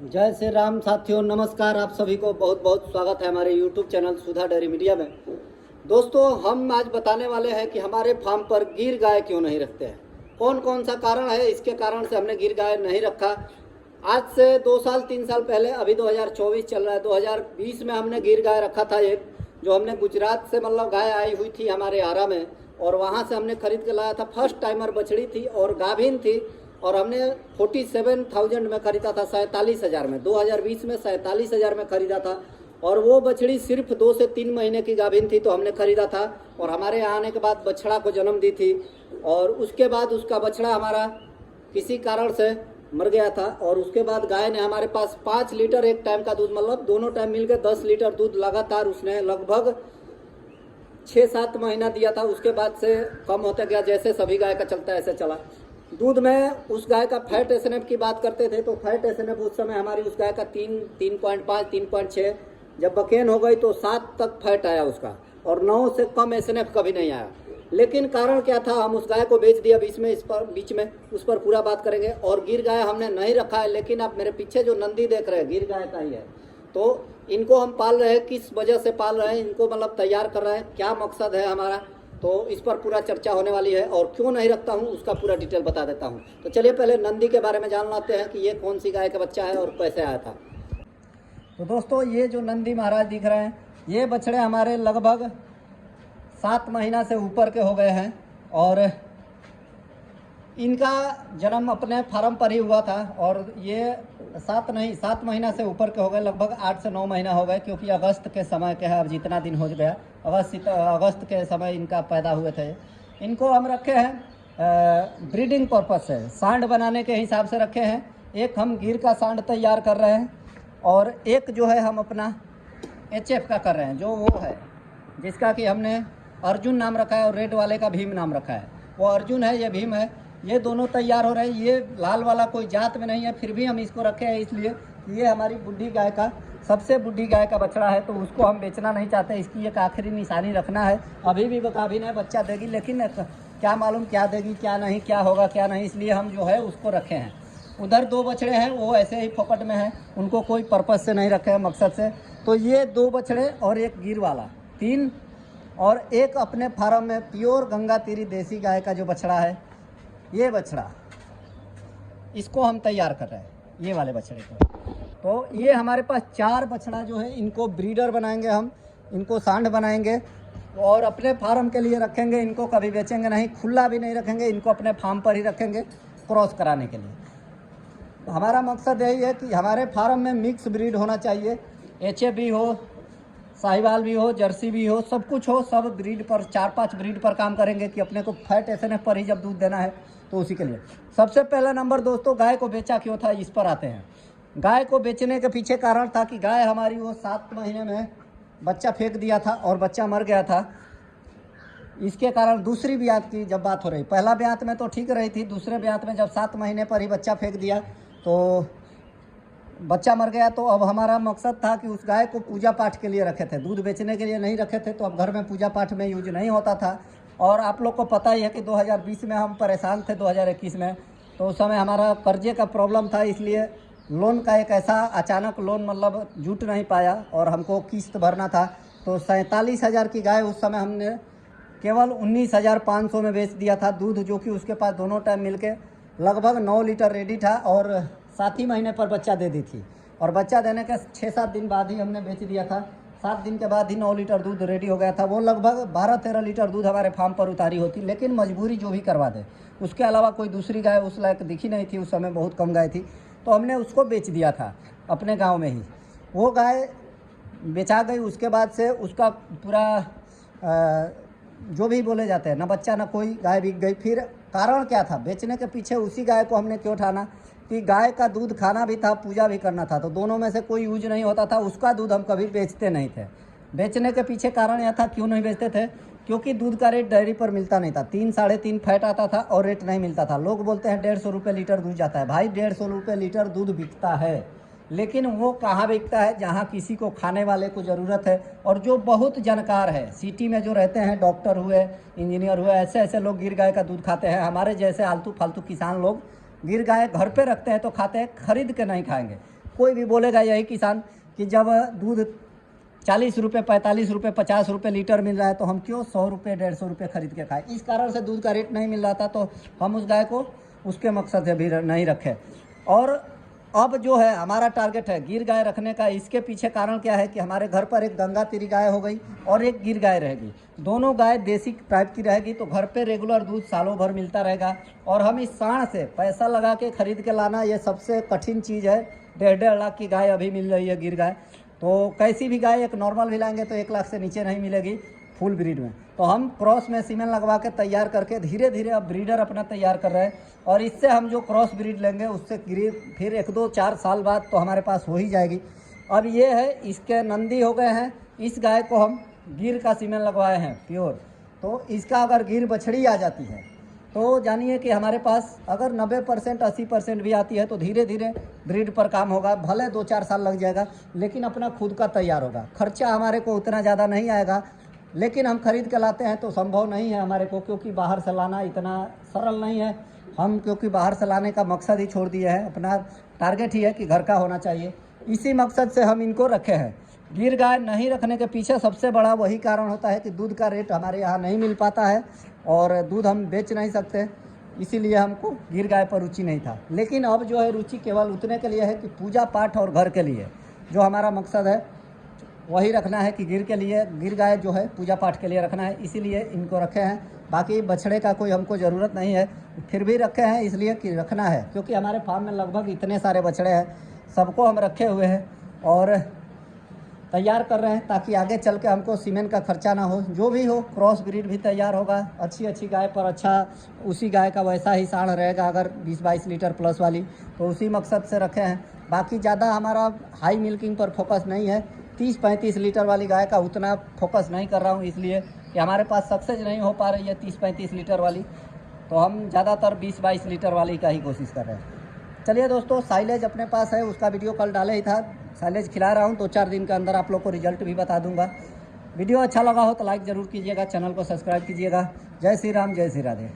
जय श्री राम साथियों, नमस्कार। आप सभी को बहुत बहुत स्वागत है हमारे YouTube चैनल सुधा डेयरी मीडिया में। दोस्तों, हम आज बताने वाले हैं कि हमारे फार्म पर गिर गाय क्यों नहीं रखते हैं, कौन कौन सा कारण है इसके कारण से हमने गिर गाय नहीं रखा। आज से 2 साल 3 साल पहले, अभी 2024 चल रहा है, 2020 में हमने गिर गाय रखा था एक, जो हमने गुजरात से मतलब गाय आई हुई थी हमारे आरा में, और वहाँ से हमने खरीद के लाया था। फर्स्ट टाइमर बछड़ी थी और गाभिन थी, और हमने 47,000 में खरीदा था, 47,000 में, 2020 में 47,000 में खरीदा था। और वो बछड़ी सिर्फ 2 से 3 महीने की गाभिन थी तो हमने खरीदा था, और हमारे यहाँ आने के बाद बछड़ा को जन्म दी थी। और उसके बाद उसका बछड़ा हमारा किसी कारण से मर गया था, और उसके बाद गाय ने हमारे पास 5 लीटर एक टाइम का दूध, मतलब दोनों टाइम मिलकर 10 लीटर दूध लगातार उसने लगभग 6-7 महीना दिया था। उसके बाद से कम होता गया, जैसे सभी गाय का चलता है ऐसे चला। दूध में उस गाय का फैट एसएनएफ की बात करते थे तो फैट एसएनएफ उस समय हमारी उस गाय का 3.5 3.6, जब बकेन हो गई तो 7 तक फैट आया उसका, और 9 से कम एसएनएफ कभी नहीं आया। लेकिन कारण क्या था, हम उस गाय को बेच दिया बीच में उस पर पूरा बात करेंगे। और गिर गाय हमने नहीं रखा है, लेकिन आप मेरे पीछे जो नंदी देख रहे हैं गिर गाय का ही है। तो इनको हम पाल रहे हैं, किस वजह से पाल रहे हैं, इनको मतलब तैयार कर रहे हैं, क्या मकसद है हमारा, तो इस पर पूरा चर्चा होने वाली है। और क्यों नहीं रखता हूँ उसका पूरा डिटेल बता देता हूँ। तो चलिए पहले नंदी के बारे में जान लेते हैं कि ये कौन सी गाय का बच्चा है और कैसे आया था। तो दोस्तों, ये जो नंदी महाराज दिख रहे हैं, ये बछड़े हमारे लगभग 7 महीना से ऊपर के हो गए हैं, और इनका जन्म अपने फार्म पर ही हुआ था। और ये 7 महीना से ऊपर के हो गए, लगभग 8 से 9 महीना हो गए, क्योंकि अगस्त के समय के है, अब जितना दिन हो गया, अगस्त के समय इनका पैदा हुए थे। इनको हम रखे हैं ब्रीडिंग पर्पज से, सांड बनाने के हिसाब से रखे हैं। एक हम गिर का सांड तैयार कर रहे हैं, और एक जो है हम अपना एचएफ का कर रहे हैं, जो वो है जिसका कि हमने अर्जुन नाम रखा है, और रेड वाले का भीम नाम रखा है। वो अर्जुन है, ये भीम है, ये दोनों तैयार हो रहे हैं। ये लाल वाला कोई जात में नहीं है, फिर भी हम इसको रखे हैं इसलिए ये हमारी बुढ़ी गाय का, सबसे बुढ़ी गाय का बछड़ा है, तो उसको हम बेचना नहीं चाहते। इसकी एक आखिरी निशानी रखना है। अभी भी गाभिन है, बच्चा देगी, लेकिन क्या मालूम क्या देगी क्या नहीं, क्या होगा क्या नहीं, इसलिए हम जो है उसको रखे हैं। उधर 2 बछड़े हैं, वो ऐसे ही फोकट में हैं, उनको कोई पर्पज़ से नहीं रखे हैं, मकसद से। तो ये 2 बछड़े और एक गिर वाला 3, और एक अपने फार्म में प्योर गंगा तीरी देसी गाय का जो बछड़ा है, ये बछड़ा, इसको हम तैयार कर रहे हैं, ये वाले बछड़े को। तो ये हमारे पास 4 बछड़ा जो है, इनको ब्रीडर बनाएंगे हम, इनको सांड बनाएंगे और अपने फार्म के लिए रखेंगे। इनको कभी बेचेंगे नहीं, खुला भी नहीं रखेंगे, इनको अपने फार्म पर ही रखेंगे क्रॉस कराने के लिए। तो हमारा मकसद यही है कि हमारे फार्म में मिक्स ब्रीड होना चाहिए, एचएफ भी हो, साहिवाल भी हो, जर्सी भी हो, सब कुछ हो। सब ब्रीड पर 4-5 ब्रीड पर काम करेंगे कि अपने को फैट एसएनएफ पर ही जब दूध देना है तो उसी के लिए। सबसे पहला नंबर दोस्तों, गाय को बेचा क्यों था, इस पर आते हैं। गाय को बेचने के पीछे कारण था कि गाय हमारी वो 7 महीने में बच्चा फेंक दिया था और बच्चा मर गया था। इसके कारण दूसरी ब्यात की जब बात हो रही, पहला ब्यात में तो ठीक रही थी, दूसरे ब्यात में जब 7 महीने पर ही बच्चा फेंक दिया तो बच्चा मर गया। तो अब हमारा मकसद था कि उस गाय को पूजा पाठ के लिए रखे थे, दूध बेचने के लिए नहीं रखे थे। तो अब घर में पूजा पाठ में यूज नहीं होता था। और आप लोग को पता ही है कि 2020 में हम परेशान थे, 2021 में, तो उस समय हमारा कर्जे का प्रॉब्लम था, इसलिए लोन का एक ऐसा अचानक लोन मतलब जुट नहीं पाया, और हमको किस्त भरना था। तो 47,000 की गाय उस समय हमने केवल 19,500 में बेच दिया था दूध, जो कि उसके पास दोनों टाइम मिलके लगभग 9 लीटर रेडी था, और 7 ही महीने पर बच्चा दे दी थी। और बच्चा देने के 6-7 दिन बाद ही हमने बेच दिया था। 7 दिन के बाद ही 9 लीटर दूध रेडी हो गया था। वो लगभग 12-13 लीटर दूध हमारे फार्म पर उतारी होती, लेकिन मजबूरी जो भी करवा दे, उसके अलावा कोई दूसरी गाय उस लायक दिखी नहीं थी। उस समय बहुत कम गाय थी, तो हमने उसको बेच दिया था अपने गाँव में ही। वो गाय बेचा गई, उसके बाद से उसका पूरा जो भी बोले जाते हैं, ना बच्चा ना कोई, गाय बिक गई। फिर कारण क्या था बेचने के पीछे, उसी गाय को हमने क्यों ठाना कि गाय का दूध खाना भी था, पूजा भी करना था, तो दोनों में से कोई यूज नहीं होता था। उसका दूध हम कभी बेचते नहीं थे। बेचने के पीछे कारण यह था, क्यों नहीं बेचते थे, क्योंकि दूध का रेट डेयरी पर मिलता नहीं था। 3-3.5 फैट आता था और रेट नहीं मिलता था। लोग बोलते हैं 150 रुपये लीटर दूध जाता है। भाई 150 रुपये लीटर दूध बिकता है, लेकिन वो कहाँ बिकता है, जहाँ किसी को खाने वाले को ज़रूरत है, और जो बहुत जानकार है, सिटी में जो रहते हैं, डॉक्टर हुए, इंजीनियर हुए, ऐसे ऐसे लोग गिर गाय का दूध खाते हैं। हमारे जैसे आलतू फालतू किसान लोग गिर गाय घर पे रखते हैं तो खाते हैं, खरीद के नहीं खाएंगे। कोई भी बोलेगा यही किसान कि जब दूध 40 रुपये, 45 रुपये, 50 रुपये लीटर मिल रहा है तो हम क्यों 100 रुपये, 150 रुपये खरीद के खाएं। इस कारण से दूध का रेट नहीं मिल रहा था, तो हम उस गाय को उसके मकसद से भी नहीं रखे। और अब जो है हमारा टारगेट है गिर गाय रखने का। इसके पीछे कारण क्या है कि हमारे घर पर एक गंगा तिरी गाय हो गई और एक गिर गाय रहेगी। दोनों गाय देसी टाइप की रहेगी, तो घर पे रेगुलर दूध सालों भर मिलता रहेगा। और हम इस सांड से पैसा लगा के खरीद के लाना, ये सबसे कठिन चीज़ है। 1.5 लाख की गाय अभी मिल रही है गिर गाय। तो कैसी भी गाय एक नॉर्मल भी लाएंगे तो 1 लाख से नीचे नहीं मिलेगी फुल ब्रीड में। तो हम क्रॉस में सीमेन लगवा के तैयार करके धीरे धीरे अब ब्रीडर अपना तैयार कर रहे हैं। और इससे हम जो क्रॉस ब्रीड लेंगे उससे फिर 1, 2, 4 साल बाद तो हमारे पास हो ही जाएगी। अब ये है, इसके नंदी हो गए हैं। इस गाय को हम गिर का सीमेन लगवाए हैं प्योर। तो इसका अगर गिर बछड़ी आ जाती है तो जानिए कि हमारे पास अगर 90%, 80% भी आती है तो धीरे धीरे ब्रीड पर काम होगा। भले 2-4 साल लग जाएगा, लेकिन अपना खुद का तैयार होगा। खर्चा हमारे को उतना ज़्यादा नहीं आएगा, लेकिन हम खरीद के लाते हैं तो संभव नहीं है हमारे को, क्योंकि बाहर से लाना इतना सरल नहीं है। हम क्योंकि बाहर से लाने का मकसद ही छोड़ दिए हैं, अपना टारगेट ही है कि घर का होना चाहिए। इसी मकसद से हम इनको रखे हैं। गिर गाय नहीं रखने के पीछे सबसे बड़ा वही कारण होता है कि दूध का रेट हमारे यहाँ नहीं मिल पाता है और दूध हम बेच नहीं सकते, इसीलिए हमको गिर गाय पर रुचि नहीं था। लेकिन अब जो है रुचि केवल उतने के लिए है कि पूजा पाठ और घर के लिए जो हमारा मकसद है वही रखना है कि गिर गाय जो है पूजा पाठ के लिए रखना है, इसीलिए इनको रखे हैं। बाकी बछड़े का कोई हमको ज़रूरत नहीं है, फिर भी रखे हैं इसलिए कि रखना है, क्योंकि हमारे फार्म में लगभग इतने सारे बछड़े हैं, सबको हम रखे हुए हैं और तैयार कर रहे हैं ताकि आगे चल के हमको सीमेंट का खर्चा ना हो। जो भी हो क्रॉस ब्रीड भी तैयार होगा, अच्छी गाय पर अच्छा उसी गाय का वैसा ही साढ़ रहेगा अगर 20-22 लीटर प्लस वाली, तो उसी मकसद से रखे हैं। बाकी ज़्यादा हमारा हाई मिल्किंग पर फोकस नहीं है। 30-35 लीटर वाली गाय का उतना फोकस नहीं कर रहा हूँ, इसलिए कि हमारे पास सक्सेस नहीं हो पा रही है 30-35 लीटर वाली, तो हम ज़्यादातर 20-22 लीटर वाली का ही कोशिश कर रहे हैं। चलिए दोस्तों, साइलेज अपने पास है, उसका वीडियो कल डाले ही था। साइलेज खिला रहा हूँ, 2-4 दिन के अंदर आप लोग को रिजल्ट भी बता दूंगा। वीडियो अच्छा लगा हो तो लाइक ज़रूर कीजिएगा, चैनल को सब्सक्राइब कीजिएगा। जय श्री राम, जय श्री राधे।